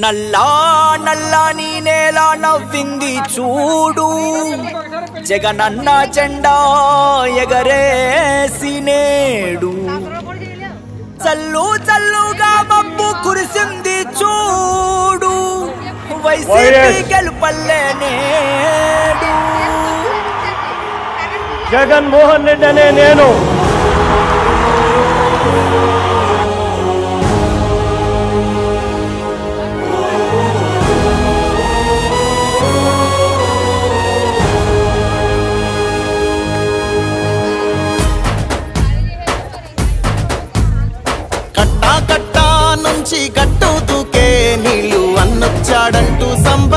నల్లా నల్లాని నేల నవ్వింది చూడు జగనన్న జెండా ఎగరేసి నేడు చల్లు చల్లుగా మబ్బు కురిసింది చూడు వైసీపీ గెలుపల్లే నేడు జగన్మోహన్ రెడ్డి అనే నేను కట్టా కట్టా నుంచి గట్టు దూకే నీళ్ళు అన్నొచ్చాడంటూ సంబ